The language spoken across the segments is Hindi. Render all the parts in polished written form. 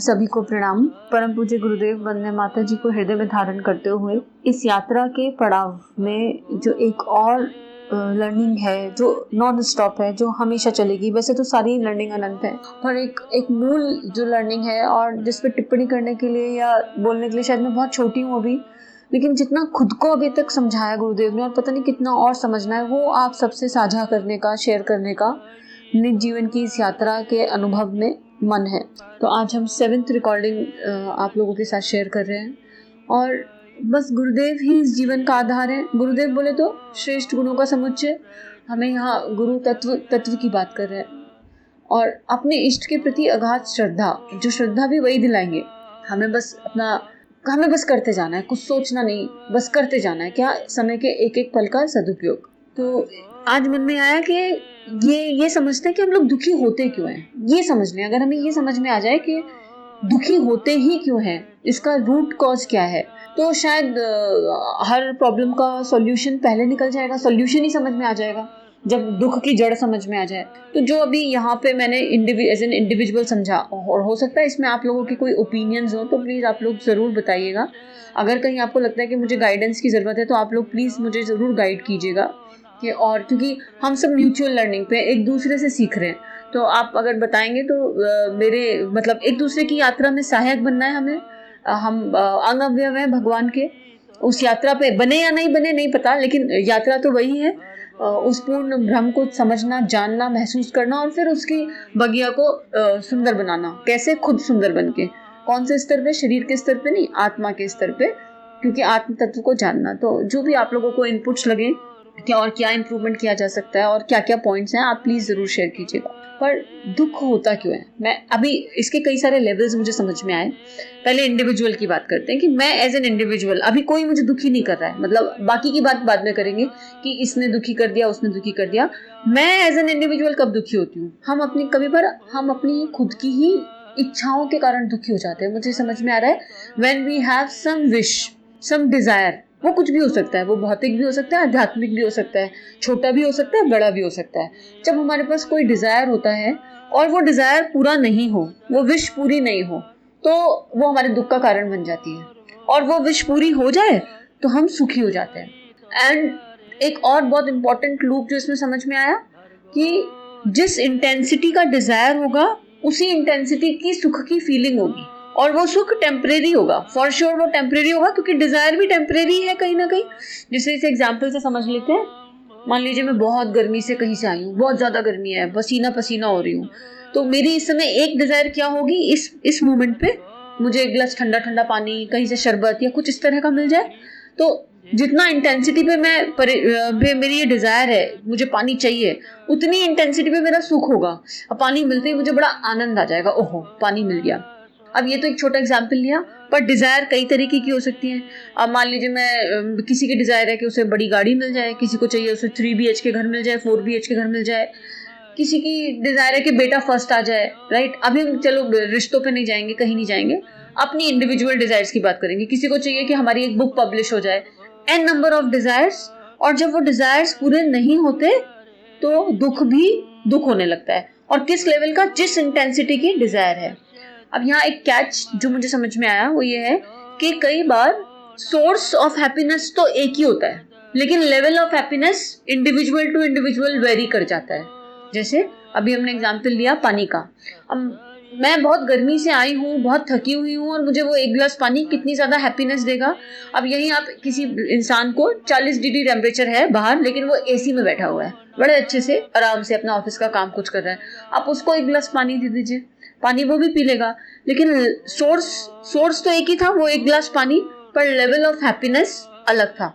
सभी को प्रणाम। परम पूज्य गुरुदेव वंदे माता जी को हृदय में धारण करते हुए इस यात्रा के पड़ाव में जो एक और लर्निंग है जो नॉन स्टॉप है, जो हमेशा चलेगी। वैसे तो सारी लर्निंग अनंत है, पर एक मूल जो लर्निंग है और जिस पर टिप्पणी करने के लिए या बोलने के लिए शायद मैं बहुत छोटी हूँ अभी, लेकिन जितना खुद को अभी तक समझाया गुरुदेव ने और पता नहीं कितना और समझना है, वो आप सबसे साझा करने का, शेयर करने का निज जीवन की इस यात्रा के अनुभव में मन है। तो आज हम 7th रिकॉर्डिंग आप लोगों के साथ शेयर कर रहे हैं और बस गुरुदेव ही इस जीवन का आधार है। गुरुदेव बोले तो श्रेष्ठ गुणों का समुच्चय। हमें यहाँ गुरु तत्व की बात कर रहे हैं और अपने इष्ट के प्रति अगाध श्रद्धा, जो श्रद्धा भी वही दिलाएंगे। हमें बस करते जाना है, कुछ सोचना नहीं, बस करते जाना है। क्या? समय के एक एक पल का सदुपयोग। तो आज मन में आया कि ये समझते हैं कि हम लोग दुखी होते क्यों हैं। ये समझ लें, अगर हमें ये समझ में आ जाए कि दुखी होते ही क्यों हैं, इसका रूट कॉज क्या है, तो शायद हर प्रॉब्लम का सॉल्यूशन पहले निकल जाएगा। सॉल्यूशन ही समझ में आ जाएगा जब दुख की जड़ समझ में आ जाए। तो जो अभी यहाँ पे मैंने एज एन इंडिविजुअल समझा, और हो सकता है इसमें आप लोगों की कोई ओपिनियंस हो तो प्लीज़ आप लोग ज़रूर बताइएगा। अगर कहीं आपको लगता है कि मुझे गाइडेंस की ज़रूरत है तो आप लोग प्लीज़ मुझे ज़रूर गाइड कीजिएगा। और क्योंकि हम सब म्यूचुअल लर्निंग पे एक दूसरे से सीख रहे हैं, तो आप अगर बताएंगे तो मेरे मतलब एक दूसरे की यात्रा में सहायक बनना है हमें। हम अंग अवयव हैं भगवान के। उस यात्रा पे बने या नहीं बने नहीं पता, लेकिन यात्रा तो वही है। उस पूर्ण भ्रम को समझना, जानना, महसूस करना और फिर उसकी बगिया को सुंदर बनाना। कैसे? खुद सुंदर बन के। कौन से स्तर पे? शरीर के स्तर पे नहीं, आत्मा के स्तर पे, क्योंकि आत्म तत्व को जानना। तो जो भी आप लोगों को इनपुट्स लगे क्या और क्या इम्प्रूवमेंट किया जा सकता है और क्या क्या पॉइंट्स हैं, आप प्लीज़ ज़रूर शेयर कीजिएगा। पर दुख होता क्यों है? मैं अभी इसके कई सारे लेवल्स मुझे समझ में आए। पहले इंडिविजुअल की बात करते हैं कि मैं एज एन इंडिविजुअल, अभी कोई मुझे दुखी नहीं कर रहा है, मतलब बाकी की बात बाद में करेंगे कि इसने दुखी कर दिया, उसने दुखी कर दिया। मैं एज एन इंडिविजुअल कब दुखी होती हूँ? हम अपनी खुद की ही इच्छाओं के कारण दुखी हो जाते हैं। मुझे समझ में आ रहा है, when we have some wish, some desire, वो कुछ भी हो सकता है, वो भौतिक भी हो सकता है, आध्यात्मिक भी हो सकता है, छोटा भी हो सकता है, बड़ा भी हो सकता है। जब हमारे पास कोई डिजायर होता है और वो डिजायर पूरा नहीं हो, वो विश पूरी नहीं हो, तो वो हमारे दुख का कारण बन जाती है। और वो विश पूरी हो जाए तो हम सुखी हो जाते हैं। एंड एक और बहुत इंपॉर्टेंट लूप जो इसमें समझ में आया कि जिस इंटेंसिटी का डिजायर होगा उसी इंटेंसिटी की सुख की फीलिंग होगी, और वो सुख टेम्परेरी होगा। फॉर श्योर वो टेम्परेरी होगा, क्योंकि डिजायर भी टेम्परेरी है कहीं ना कहीं। जैसे इस एग्जाम्पल से समझ लेते हैं। मान लीजिए मैं बहुत गर्मी से कहीं से आई हूँ, बहुत ज़्यादा गर्मी है, पसीना पसीना हो रही हूँ, तो मेरी इस समय एक डिजायर क्या होगी, इस मोमेंट पे मुझे एक गिलास ठंडा ठंडा पानी, कहीं से शरबत या कुछ इस तरह का मिल जाए। तो जितना इंटेंसिटी पे मेरी ये डिजायर है, मुझे पानी चाहिए, उतनी इंटेंसिटी पे मेरा सुख होगा। अब पानी मिलते ही मुझे बड़ा आनंद आ जाएगा, ओहो पानी मिल गया। अब ये तो एक छोटा एग्जाम्पल लिया, पर डिज़ायर कई तरीके की हो सकती है। अब मान लीजिए मैं किसी की डिज़ायर है कि उसे बड़ी गाड़ी मिल जाए, किसी को चाहिए उसे 3 BHK घर मिल जाए, 4 BHK घर मिल जाए, किसी की डिज़ायर है कि बेटा फर्स्ट आ जाए, राइट। अभी हम चलो रिश्तों पे नहीं जाएंगे, कहीं नहीं जाएंगे, अपनी इंडिविजुअल डिज़ायर्स की बात करेंगे। किसी को चाहिए कि हमारी एक बुक पब्लिश हो जाए, एन नंबर ऑफ डिज़ायर्स। और जब वो डिज़ायर्स पूरे नहीं होते तो दुख होने लगता है, और किस लेवल का, जिस इंटेंसिटी की डिज़ायर है। अब यहाँ एक कैच जो मुझे समझ में आया वो ये है कि कई बार सोर्स ऑफ हैप्पीनेस तो एक ही होता है, लेकिन level of happiness individual to individual vary कर जाता है। जैसे अभी हमने एग्जांपल लिया पानी का। अब मैं बहुत गर्मी से आई हूँ, बहुत थकी हुई हूँ, और मुझे वो एक गिलास पानी कितनी ज़्यादा हैप्पीनेस देगा। अब यहीं आप किसी इंसान को 40 डिग्री टेम्परेचर है बाहर, लेकिन वो AC में बैठा हुआ है, बड़े अच्छे से आराम से अपना ऑफिस का काम कुछ कर रहा है, आप उसको एक गिलास पानी दे दीजिए, पानी वो भी पी लेगा, लेकिन सोर्स तो एक ही था, वो एक गिलास पानी, पर लेवल ऑफ हैप्पीनेस अलग था।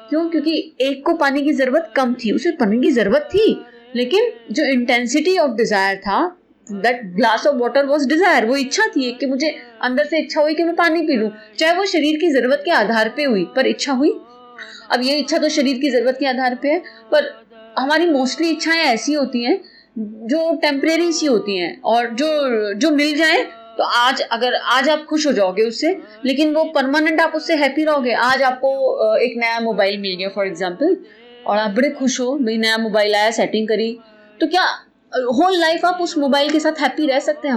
क्यों? क्योंकि एक को पानी की जरूरत कम थी, उसे पानी की जरूरत थी, लेकिन जो इंटेंसिटी ऑफ डिजायर था, that glass of water was desire, वो इच्छा थी कि मुझे अंदर से इच्छा हुई कि मैं पानी पी लूं, चाहे वो शरीर की जरूरत के आधार पे हुई, पर इच्छा हुई। अब ये इच्छा तो शरीर की जरूरत के आधार पे है, पर हमारी मोस्टली इच्छाएं ऐसी होती हैं जो टेम्परेरी सी होती हैं, और जो मिल जाए तो आज आप खुश हो जाओगे उससे, लेकिन वो परमानेंट आप उससे हैप्पी रहोगे। आज आपको एक नया मोबाइल मिल गया फॉर एग्जांपल, और आप बड़े खुश हो, भाई नया मोबाइल आया, सेटिंग करी, तो क्या होल लाइफ आप उस मोबाइल के साथ हैप्पी रह सकते हैं?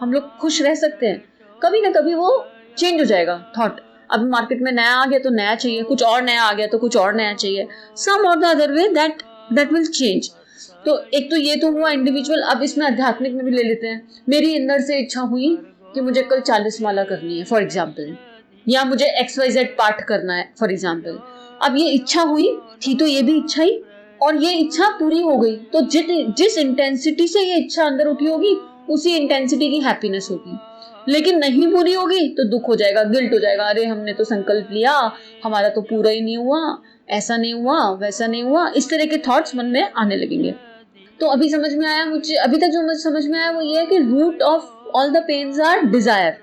हम लोग खुश रह सकते हैं? कभी ना कभी वो चेंज हो जाएगा थॉट। अब मार्केट में नया आ गया तो नया चाहिए, कुछ और नया आ गया तो कुछ और नया चाहिए, सम और the other way that will change. तो एक तो ये तो हुआ इंडिविजुअल। अब इसमें आध्यात्मिक में भी ले लेते हैं। मेरी अंदर से इच्छा हुई कि मुझे कल 40 माला करनी है फॉर एग्जाम्पल, या मुझे XYZ पाठ करना है फॉर एग्जाम्पल। अब ये इच्छा हुई थी तो ये भी इच्छा ही, और ये इच्छा पूरी हो गई तो जिस इंटेंसिटी से ये इच्छा अंदर उठी होगी उसी इंटेंसिटी की हैप्पीनेस होगी। लेकिन नहीं पूरी होगी तो दुख हो जाएगा, गिल्ट हो जाएगा, अरे हमने तो संकल्प लिया, हमारा तो पूरा ही नहीं हुआ, ऐसा नहीं हुआ, वैसा नहीं हुआ, इस तरह के थॉट्स मन में आने लगेंगे। तो अभी समझ में आया मुझे, अभी तक जो मुझे समझ में आया वो ये है कि root of all the pains are desire.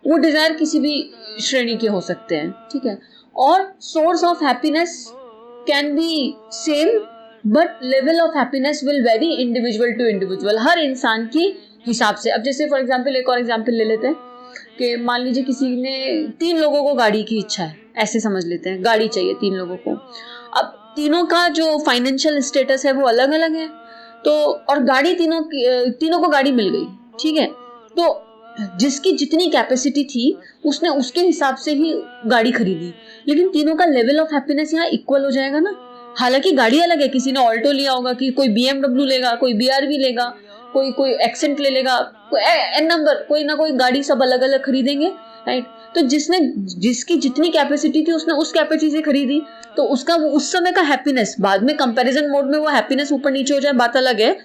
वो डिजायर किसी भी श्रेणी के हो सकते हैं, ठीक है। और source of happiness can be same but level of happiness will very individual to individual, हर इंसान की हिसाब से। अब जैसे फॉर एग्जांपल एक और एग्जांपल ले लेते हैं कि मान लीजिए किसी ने 3 लोगों को गाड़ी की इच्छा है, ऐसे समझ लेते हैं, गाड़ी चाहिए 3 लोगों को। अब तीनों का जो फाइनेंशियल स्टेटस है वो अलग अलग है, तो और गाड़ी तीनों को गाड़ी मिल गई, ठीक है। तो जिसकी जितनी कैपेसिटी थी उसने उसके हिसाब से ही गाड़ी खरीदी, लेकिन तीनों का लेवल ऑफ हैप्पीनेस यहाँ इक्वल हो जाएगा ना। हालांकि गाड़ी अलग है, किसी ने ऑल्टो लिया होगा, कि कोई BMW लेगा, कोई BRV लेगा, कोई एक्सेंट ले लेगा, कोई एन नंबर, कोई ना कोई गाड़ी, सब अलग अलग खरीदेंगे, राइट। तो जिसकी जितनी कैपेसिटी थी उसने उस कैपेसिटी से खरीदी, तो उसका वो उस समय का हैप्पीनेस, बाद में कंपैरिजन मोड में वो हैप्पीनेस ऊपर नीचे हो जाए बात अलग है,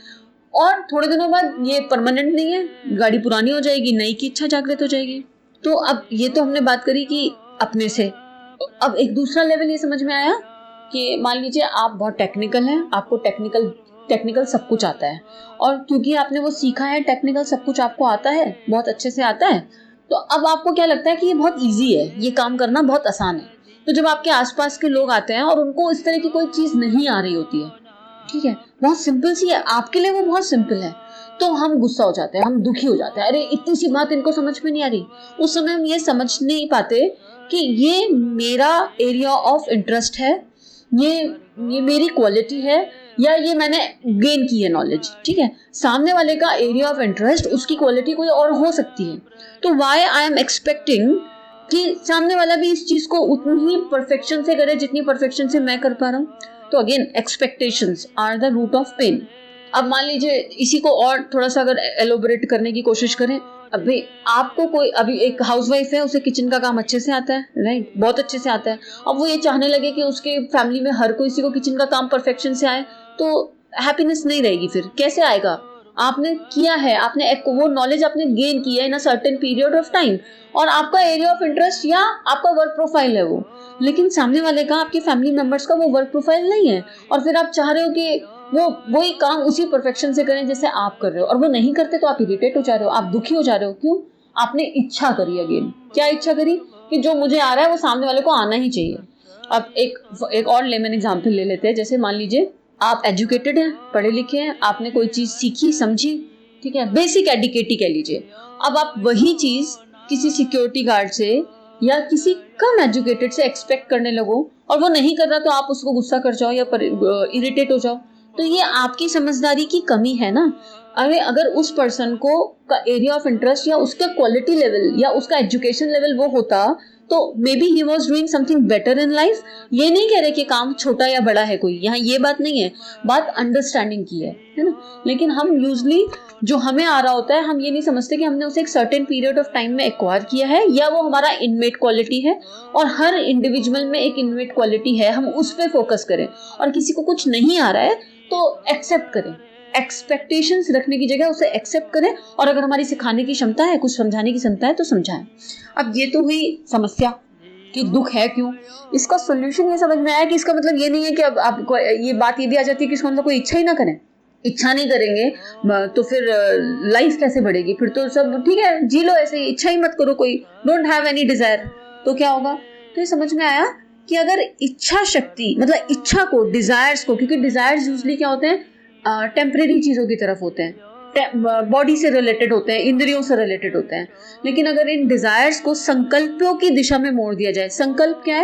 और थोड़े दिनों बाद ये परमानेंट नहीं है, गाड़ी पुरानी हो जाएगी, नई की इच्छा जागृत हो जाएगी। तो अब ये तो हमने बात करी कि अपने से। अब एक दूसरा लेवल ये समझ में आया कि मान लीजिए आप बहुत टेक्निकल हैं, आपको टेक्निकल सब कुछ आता है, और क्योंकि आपने वो सीखा है, टेक्निकल सब कुछ आपको आता है, बहुत अच्छे से आता है, तो अब आपको क्या लगता है कि ये बहुत इजी है, ये काम करना बहुत आसान है। तो जब आपके आसपास के लोग आते हैं और उनको इस तरह की कोई चीज नहीं आ रही होती है, ठीक है, बहुत सिंपल सी है, आपके लिए वो बहुत सिंपल है, तो हम गुस्सा हो जाते हैं, हम दुखी हो जाते हैं, अरे इतनी सी बात इनको समझ में नहीं आ रही। उस समय हम ये समझ नहीं पाते कि ये मेरा एरिया ऑफ इंटरेस्ट है, ये मेरी क्वालिटी है, या ये मैंने गेन की है नॉलेज, ठीक है। सामने वाले का एरिया ऑफ इंटरेस्ट, उसकी क्वालिटी कोई और हो सकती है। तो व्हाई आई एम एक्सपेक्टिंग कि सामने वाला भी इस चीज को उतनी ही परफेक्शन से करे जितनी परफेक्शन से मैं कर पा रहा हूँ। तो again expectations are the root of pain. अब मान लीजिए इसी को और थोड़ा सा अगर एलोबरेट करने की कोशिश करें, अभी आपको कोई, अभी एक हाउसवाइफ है, उसे किचन का काम अच्छे से आता है, राइट, बहुत अच्छे से आता है। अब वो ये चाहने लगे कि उसके फैमिली में हर कोई को किचन का काम परफेक्शन से आए, तो हैप्पीनेस नहीं रहेगी। फिर कैसे आएगा? आपने किया है, आपने वो नॉलेज आपने गेन की है in a certain period of time, और आपका एरिया ऑफ इंटरेस्ट या आपका वर्क प्रोफाइल है वो, लेकिन सामने वाले का, आपके फैमिली मेंबर्स का वो वर्क प्रोफाइल नहीं है, और फिर आप चाह रहे हो कि वो वही काम उसी परफेक्शन से करें जैसे आप कर रहे हो, और वो नहीं करते तो आप इरिटेट हो जा रहे हो, आप दुखी हो जा रहे हो। क्यों? आपने इच्छा करी। अगेन क्या इच्छा करी? कि जो मुझे आ रहा है वो सामने वाले को आना ही चाहिए। अब एक और लेमन एग्जांपल ले लेते हैं। जैसे मान लीजिए आप एजुकेटेड हैं, पढ़े लिखे हैं, आपने कोई चीज सीखी समझी, ठीक है, बेसिक एडुकेटी कह लीजिए। अब आप वही चीज किसी सिक्योरिटी गार्ड से या किसी कम एजुकेटेड से एक्सपेक्ट करने लगो, और वो नहीं कर रहा तो आप उसको गुस्सा कर जाओ या इरिटेट हो जाओ, तो ये आपकी समझदारी की कमी है ना। अगर उस पर्सन को का एरिया ऑफ इंटरेस्ट या उसका क्वालिटी लेवल या उसका एजुकेशन लेवल वो होता, तो may be he was doing something better in life. ये नहीं कह रहे कि काम छोटा या बड़ा है कोई, यहाँ ये बात नहीं है, बात अंडरस्टैंडिंग की है ना। लेकिन हम यूजली जो हमें आ रहा होता है, हम ये नहीं समझते कि हमने उसे एक सर्टेन पीरियड ऑफ टाइम में एक्वायर किया है, या वो हमारा इनमेट क्वालिटी है, और हर इंडिविजुअल में एक इनमेट क्वालिटी है, हम उस पर फोकस करें। और किसी को कुछ नहीं आ रहा है तो एक्सेप्ट करें, एक्सपेक्टेशंस रखने की जगह उसे एक्सेप्ट करें, और अगर हमारी सिखाने की क्षमता है, कुछ समझाने की क्षमता है तो समझाएं। अब ये तो हुई समस्या कि दुख है क्यों। इसका सोल्यूशन ये समझ में आया कि इसका मतलब ये नहीं है कि अब आपको ये बात ये भी आ जाती है कि इसका मतलब कोई इच्छा ही ना करें। इच्छा नहीं करेंगे तो फिर लाइफ कैसे बढ़ेगी? फिर तो सब ठीक है, जी लो ऐसे ही, इच्छा ही मत करो, कोई डोंट हैव एनी डिजायर, तो क्या होगा? तो ये समझ में आया कि अगर इच्छा शक्ति, मतलब इच्छा को, डिजायर्स को, क्योंकि डिजायर्स यूजली क्या होते हैं, टेम्परेरी चीजों की तरफ होते हैं, बॉडी से रिलेटेड होते हैं, इंद्रियों से रिलेटेड होते हैं। लेकिन अगर इन डिजायर्स को संकल्पों की दिशा में मोड़ दिया जाए, संकल्प क्या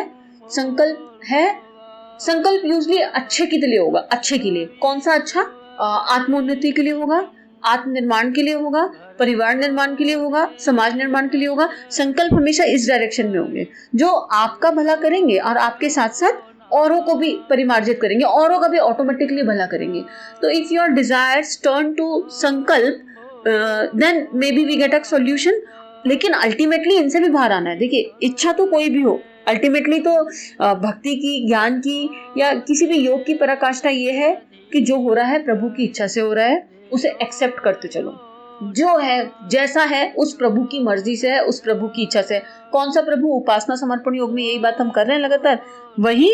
है? संकल्प यूजली अच्छे के लिए होगा। अच्छे के लिए कौन सा अच्छा? आत्मोन्नति के लिए होगा, आत्मनिर्माण के लिए होगा, परिवार निर्माण के लिए होगा, समाज निर्माण के लिए होगा। संकल्प हमेशा इस डायरेक्शन में होंगे जो आपका भला करेंगे और आपके साथ साथ औरों को भी परिमार्जित करेंगे, औरों का भी ऑटोमेटिकली भला करेंगे। तो if your desires turn to संकल्प then may be we get a solution. लेकिन अल्टीमेटली इनसे भी बाहर आना है। देखिए, इच्छा तो कोई भी हो, अल्टीमेटली तो भक्ति की, ज्ञान की या किसी भी योग की पराकाष्ठा ये है कि जो हो रहा है प्रभु की इच्छा से हो रहा है, उसे एक्सेप्ट करते चलो। जो है जैसा है उस प्रभु की मर्जी से है, उस प्रभु की इच्छा से है। कौन सा प्रभु? उपासना समर्पण योग में यही बात हम कर रहे हैं लगातार, वही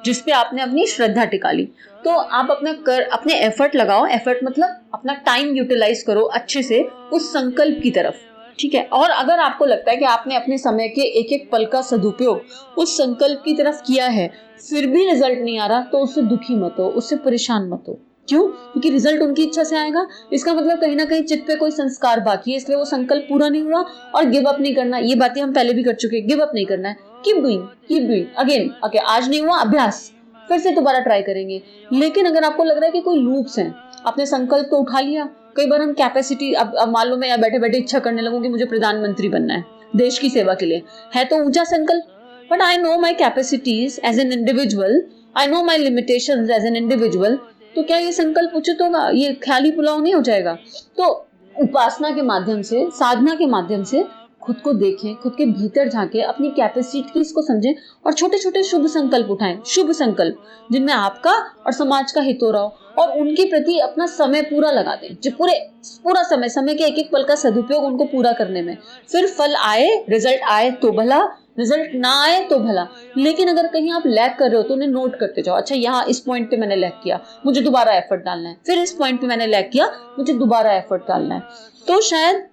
जिसपे आपने अपनी श्रद्धा टिका ली। तो आप अपने एफर्ट लगाओ। एफर्ट मतलब अपना टाइम यूटिलाइज करो अच्छे से उस संकल्प की तरफ, ठीक है। और अगर आपको लगता है कि आपने अपने समय के एक एक पल का सदुपयोग उस संकल्प की तरफ किया है, फिर भी रिजल्ट नहीं आ रहा, तो उससे दुखी मत हो, उससे परेशान मत हो। क्यों? क्योंकि रिजल्ट उनकी इच्छा से आएगा। इसका मतलब कहीं ना कहीं चित्त पे कोई संस्कार बाकी है, इसलिए वो संकल्प पूरा नहीं हुआ। और गिव अप नहीं करना, ये बातें हम पहले भी कर चुके हैं। गिव अप नहीं करना है, कीप डूइंग अगेन। ओके, आज नहीं हुआ, अभ्यास, फिर से दोबारा ट्राई करेंगे। लेकिन अगर आपको लग रहा है कि कोई लूप्स हैं, आपने संकल्प तो उठा लिया, कई बार हम कैपेसिटी, अब मान लो मैं यहाँ बैठे बैठे इच्छा करने लगूं कि मुझे प्रधानमंत्री बनना है देश की सेवा के लिए, है तो ऊंचा संकल्प, but I know my capacities as an individual, I know my limitations as an individual. तो क्या ये संकल्प उचित होगा? ये ख्याली पुलाव नहीं हो जाएगा? तो उपासना के माध्यम से, साधना के माध्यम से खुद को देखें, खुद के भीतर झांके, अपनी कैपेसिटीज को समझें और छोटे छोटे शुभ संकल्प उठाएं। शुभ संकल्प जिनमें आपका और समाज का हित हो रहा हो, और उनके प्रति अपना समय पूरा लगा दें। जो पूरा समय के एक एक पल का सदुपयोग उनको पूरा करने में। फिर फल आए, रिजल्ट आए तो भला, रिजल्ट ना आए तो भला। लेकिन अगर कहीं आप लैग कर रहे हो तो उन्हें नोट करते जाओ। अच्छा, यहाँ इस पॉइंट पे मैंने लैग किया, मुझे दोबारा एफर्ट डालना है। फिर इस पॉइंट पे मैंने लैग किया, मुझे दोबारा एफर्ट डालना है। तो शायद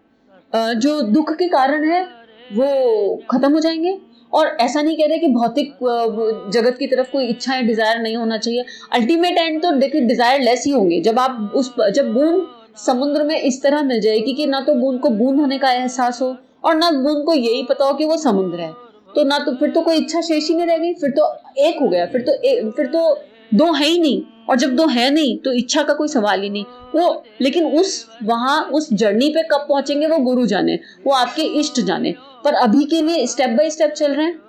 जो दुख के कारण है वो खत्म हो जाएंगे। और ऐसा नहीं कह रहे कि भौतिक जगत की तरफ कोई इच्छा या डिजायर नहीं होना चाहिए। अल्टीमेट एंड तो देखिए डिजायर लेस ही होंगे। जब बूंद समुद्र में इस तरह मिल जाएगी कि ना तो बूंद को बूंद होने का एहसास हो और ना बूंद को यही पता हो कि वो समुद्र है, तो ना तो फिर तो कोई इच्छा शेष ही नहीं रह गई, फिर तो एक हो गया, फिर तो दो है ही नहीं। और जब दो है नहीं तो इच्छा का कोई सवाल ही नहीं। वो लेकिन उस जर्नी पे कब पहुंचेंगे वो गुरु जाने, वो आपके इष्ट जाने। पर अभी के लिए स्टेप बाय स्टेप चल रहे हैं,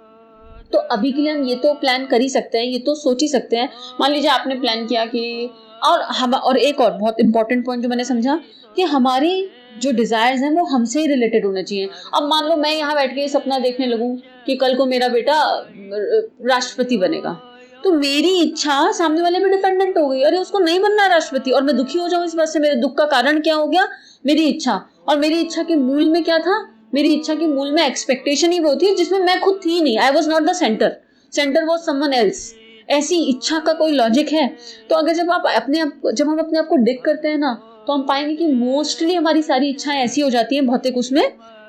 तो अभी के लिए हम ये तो प्लान कर ही सकते हैं, ये तो सोच ही सकते हैं। मान लीजिए आपने प्लान किया कि और एक और बहुत इंपॉर्टेंट पॉइंट जो मैंने समझा कि हमारी जो डिजायर्स हैं वो हमसे ही रिलेटेड होने चाहिए। अब मान लो मैं यहाँ बैठ के सपना देखने लगूं कि कल को मेरा बेटा राष्ट्रपति बनेगा, तो मेरी इच्छा सामने वाले पे डिपेंडेंट हो गई। अरे उसको नहीं बनना है राष्ट्रपति, और मैं दुखी हो जाऊं इस बात से। मेरे दुख का कारण क्या हो गया? मेरी इच्छा। और मेरी इच्छा के मूल में क्या था? मेरी इच्छा के मूल में एक्सपेक्टेशन ही वो थी जिसमें मैं खुद थी नहीं। I was not the centre was someone else. ऐसी इच्छा का कोई लॉजिक है? तो अगर जब हम अपने आप को डिग करते हैं ना, तो हम पाएंगे कि मोस्टली हमारी सारी इच्छाएं ऐसी हो जाती हैं भौतिक उसमें,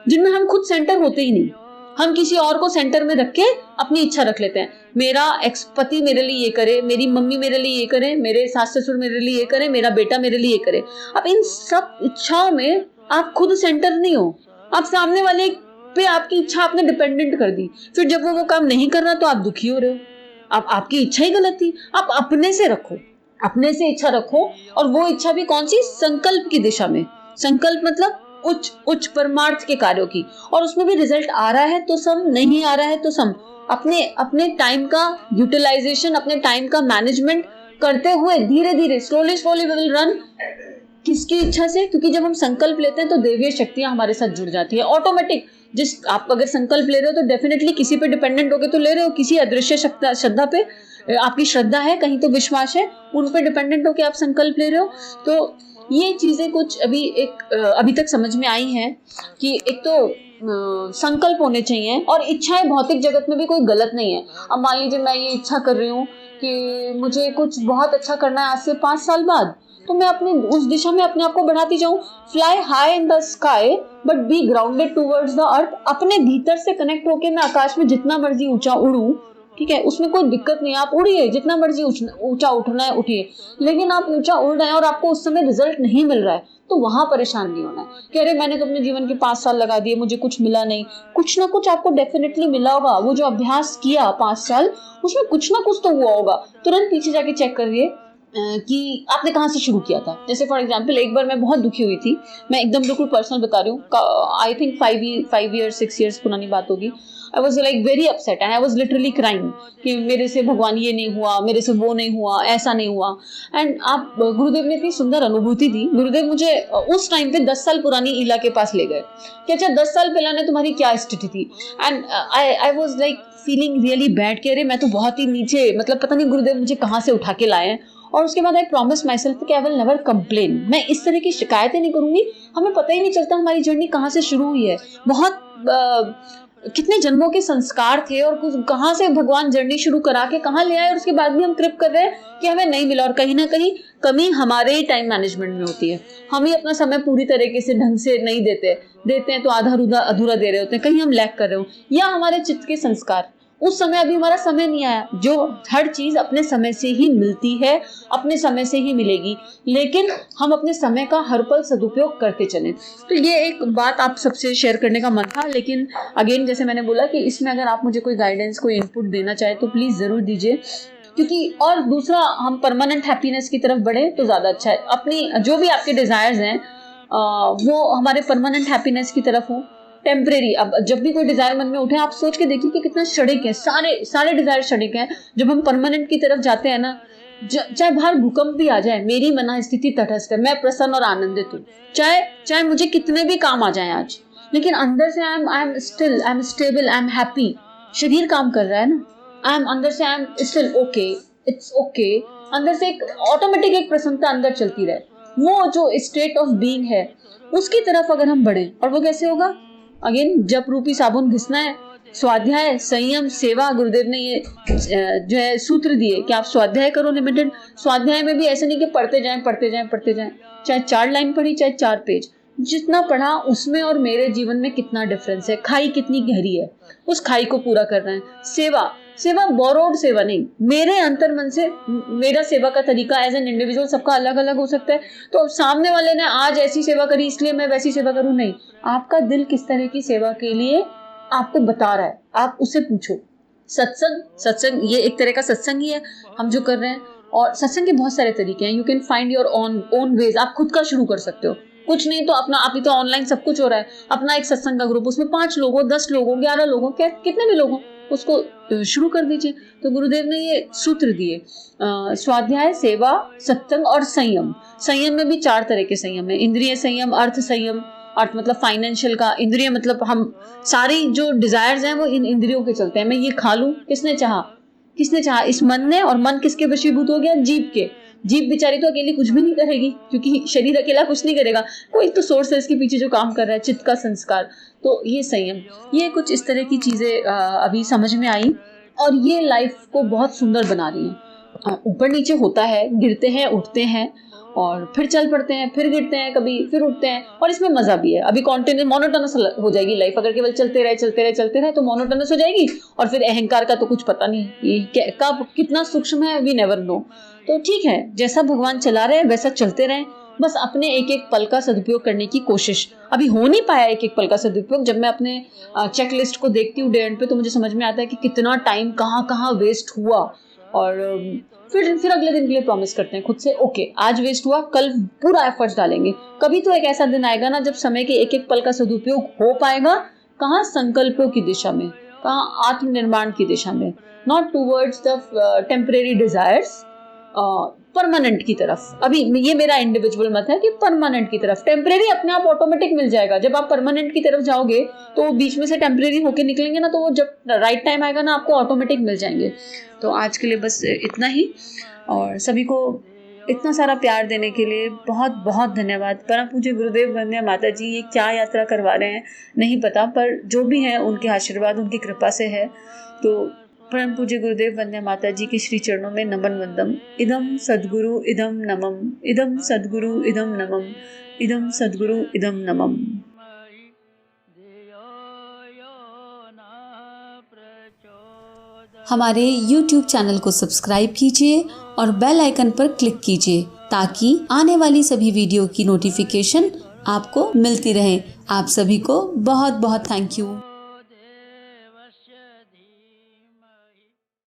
जिनमें हम खुद सेंटर होते ही नहीं। हम किसी और को सेंटर में रख के अपनी इच्छा रख लेते हैं। मेरा एक्स पति मेरे लिए ये करे, मेरी मम्मी मेरे लिए ये करे, मेरे सास ससुर मेरे लिए ये करे, मेरा बेटा मेरे लिए ये करे। अब इन सब इच्छाओं में आप खुद सेंटर नहीं हो, आप सामने वाले पे आपकी इच्छा आपने डिपेंडेंट कर दी। फिर जब वो काम नहीं कर रहा तो आप दुखी हो रहे हो। अब आपकी इच्छा ही गलत थी। आप अपने से रखो, अपने से इच्छा रखो, और वो इच्छा भी कौन सी? संकल्प की दिशा में। संकल्प मतलब उच्च परमार्थ के कार्यों की। और उसमें भी रिजल्ट आ रहा है तो सम, नहीं आ रहा है तो सम। अपने टाइम का यूटिलाइजेशन, अपने टाइम का मैनेजमेंट करते हुए धीरे धीरे स्लोली वी विल रन। किसकी इच्छा से? क्योंकि जब हम संकल्प लेते हैं तो देवीय शक्तियां हमारे साथ जुड़ जाती है ऑटोमेटिक। आप अगर संकल्प ले रहे हो तो डेफिनेटली किसी पे डिपेंडेंट होके तो ले रहे हो, किसी अदृश्य श्रद्धा पे आपकी श्रद्धा है, कहीं तो विश्वास है, उन पे डिपेंडेंट होके आप संकल्प ले रहे हो। तो ये चीजें कुछ अभी तक समझ में आई हैं कि एक तो संकल्प होने चाहिए, और इच्छाएं भौतिक जगत में भी कोई गलत नहीं है। अब मान लीजिए मैं ये इच्छा कर रही हूँ कि मुझे कुछ बहुत अच्छा करना है आज से 5 साल बाद, तो मैं अपने उस दिशा में अपने आप को बढ़ाती जाऊं। Fly high in the sky but be grounded towards the earth. अपने भीतर से कनेक्ट होके मैं आकाश में जितना मर्जी ऊंचा उड़ूं, ठीक है, उसमें कोई दिक्कत नहीं। आप उड़िए, जितना मर्जी ऊंचा उठना है उठिए, लेकिन आप ऊंचा उड़ रहे हैं और आपको उस समय रिजल्ट नहीं मिल रहा है तो वहां परेशान नहीं होना है कि अरे मैंने तो अपने जीवन के 5 साल लगा दिए, मुझे कुछ मिला नहीं। कुछ ना कुछ आपको डेफिनेटली मिला होगा। वो जो अभ्यास किया 5 साल, उसमें कुछ ना कुछ तो हुआ होगा। तुरंत पीछे जाके चेक करिए कि आपने कहाँ से शुरू किया था। जैसे फॉर एग्जांपल एक बार मैं बहुत दुखी हुई थी, मैं एकदम बिल्कुल पर्सनल बता रही हूँ, आई थिंक 5 years 6 years पुरानी बात होगी। I was like very upset and I was literally crying कि मेरे से भगवान ये नहीं हुआ, मेरे से वो नहीं हुआ, ऐसा नहीं हुआ। एंड आप गुरुदेव ने इतनी सुंदर अनुभूति दी। गुरुदेव मुझे उस टाइम पे 10 साल पुरानी ईला के पास ले गए कि अच्छा 10 साल पहले तुम्हारी क्या स्थिति थी। And I was like feeling really bad कि अरे मैं तो बहुत ही नीचे, मतलब पता नहीं गुरुदेव मुझे कहाँ से उठा के लाए हैं। और उसके बाद आई प्रॉमिस माई सेल्फ कि आई विल नेवर कंप्लेन, मैं इस तरह की शिकायतें नहीं करूंगी। हमें पता ही नहीं चलता हमारी जर्नी कहाँ से शुरू हुई है, बहुत कितने जन्मों के संस्कार थे और कहाँ से भगवान जर्नी शुरू करा के कहाँ ले आए, और उसके बाद भी हम कृप कर रहे हैं कि हमें नहीं मिला। और कहीं ना कहीं कमी हमारे ही टाइम मैनेजमेंट में होती है, हम ही अपना समय पूरी तरीके से ढंग से नहीं देते हैं तो आधा अधूरा दे रहे होते हैं, कहीं हम लैक कर रहे हो, या हमारे चित्त के संस्कार, उस समय अभी हमारा समय नहीं आया। जो हर चीज अपने समय से ही मिलती है, अपने समय से ही मिलेगी, लेकिन हम अपने समय का हर पल सदुपयोग करते चलें। तो ये एक बात आप सबसे शेयर करने का मन था। लेकिन अगेन जैसे मैंने बोला कि इसमें अगर आप मुझे कोई गाइडेंस, कोई इनपुट देना चाहे तो प्लीज जरूर दीजिए, क्योंकि और दूसरा हम परमानेंट हैप्पीनेस की तरफ बढ़े तो ज्यादा अच्छा है। अपनी जो भी आपके डिजायर्स हैं वो हमारे परमानेंट हैप्पीनेस की तरफ हो, टेम्परेरी। अब जब भी कोई डिजायर मन में उठे आप सोच के देखिए कि कितना क्षणिक है, सारे डिजायर क्षणिक हैं। जब हम परमानेंट की तरफ जाते हैं ना, चाहे बाहर भूकंप भी आ जाए, मेरी मना स्थिति तटस्थ है, मैं प्रसन्न और आनंदित हूँ, चाहे मुझे कितने भी काम आ जाए आज, लेकिन अंदर से I am stable, I am happy. शरीर काम कर रहा है ना, अंदर से I am still okay, it's okay. अंदर से एक ऑटोमेटिक एक प्रसन्नता अंदर चलती रहे, वो जो स्टेट ऑफ बीइंग है उसकी तरफ अगर हम बढ़े। और वो कैसे होगा? अगेन जप रूपी साबुन घिसना है, स्वाध्याय, संयम, सेवा। गुरुदेव ने ये जो है सूत्र दिए कि आप स्वाध्याय करो लिमिटेड। स्वाध्याय में भी ऐसे नहीं कि पढ़ते जाएं, चाहे 4 लाइन पढ़ी चाहे 4 पेज, जितना पढ़ा उसमें और मेरे जीवन में कितना डिफरेंस है, खाई कितनी गहरी है, उस खाई को पूरा करना है। सेवा बोरोड सेवा नहीं, मेरे अंतर मन से मेरा सेवा का तरीका एज एन इंडिविजुअल सबका अलग अलग हो सकता है। तो सामने वाले ने आज ऐसी सेवा करी इसलिए मैं वैसी सेवा करूं, नहीं, आपका दिल किस तरह की सेवा के लिए आपको बता रहा है, आप उसे पूछो। सत्संग ये एक तरह का सत्संग ही है हम जो कर रहे हैं, और सत्संग के बहुत सारे तरीके हैं। You can find your own ways. आप खुद का शुरू कर सकते हो, कुछ नहीं तो अपना, अभी तो ऑनलाइन सब कुछ हो रहा है, अपना एक सत्संग का ग्रुप, उसमें 5 लोगों, 10 लोगों, 11 लोगों, कितने भी लोगों, उसको शुरू कर दीजिए। तो गुरुदेव ने ये सूत्र दिए, स्वाध्याय, सेवा, सत्संग और संयम। संयम में भी 4 तरह के संयम है, इंद्रिय संयम, अर्थ संयम। अर्थ मतलब फाइनेंशियल का, इंद्रिय मतलब हम सारी जो डिजायर्स हैं वो इन इंद्रियों के चलते हैं। मैं ये खा लूं, किसने चाहा? इस मन ने। और मन किसके वशीभूत हो गया? जीभ के। जीभ बेचारी तो अकेली कुछ भी नहीं करेगी, क्योंकि शरीर अकेला कुछ नहीं करेगा, कोई तो सोर्स है इसके पीछे जो काम कर रहा है, चित्त का संस्कार। तो ये संयम, ये कुछ इस तरह की चीजें अभी समझ में आई, और ये लाइफ को बहुत सुंदर बना रही है। ऊपर नीचे होता है, गिरते हैं, उठते हैं, और फिर चल पड़ते हैं, फिर गिरते हैं, कभी फिर उठते हैं, और इसमें मजा भी है। अभी कॉन्टिन्यू मोनोटोनस हो जाएगी लाइफ अगर केवल चलते रहे तो मोनोटोनस हो जाएगी, और फिर अहंकार का तो कुछ पता नहीं कब कितना सूक्ष्म है, वी नेवर नो। तो ठीक है, जैसा भगवान चला रहे हैं वैसा चलते रहें, बस अपने एक एक पल का सदुपयोग करने की कोशिश। अभी हो नहीं पाया एक एक पल का सदुपयोग। जब मैं अपने चेक लिस्ट को देखती हूँ डे एंड पे, तो मुझे समझ में आता है कि कितना टाइम कहाँ वेस्ट हुआ। और फिर अगले दिन के लिए प्रॉमिस करते हैं खुद से, ओके आज वेस्ट हुआ, कल पूरा एफर्ट्स डालेंगे। कभी तो एक ऐसा दिन आएगा ना जब समय के एक एक पल का सदुपयोग हो पाएगा। कहाँ? संकल्पों की दिशा में, कहाँ? आत्मनिर्माण की दिशा में, not towards the temporary desires, permanent की तरफ। अभी ये मेरा इंडिविजुअल मत है कि परमानेंट की तरफ। टेम्परेरी अपने आप ऑटोमेटिक मिल जाएगा। जब आप परमानेंट की तरफ जाओगे तो बीच में से टेम्परेरी होके निकलेंगे ना, तो वो जब राइट टाइम आएगा ना आपको ऑटोमेटिक मिल जाएंगे। तो आज के लिए बस इतना ही, और सभी को इतना सारा प्यार देने के लिए बहुत बहुत धन्यवाद। परम पूज्य गुरुदेव वंदना माता जी ये क्या यात्रा करवा रहे हैं नहीं पता, पर जो भी है उनके आशीर्वाद, उनकी कृपा से है। तो परम पूज्य गुरुदेव वंदना माता जी के श्री चरणों में नमन वंदम। इदम सद्गुरु इदम नमम, इदम सद्गुरु इदम नमम, इदम सद्गुरु इदम नमम। हमारे YouTube चैनल को सब्सक्राइब कीजिए और बेल आइकन पर क्लिक कीजिए ताकि आने वाली सभी वीडियो की नोटिफिकेशन आपको मिलती रहे। आप सभी को बहुत बहुत थैंक यू।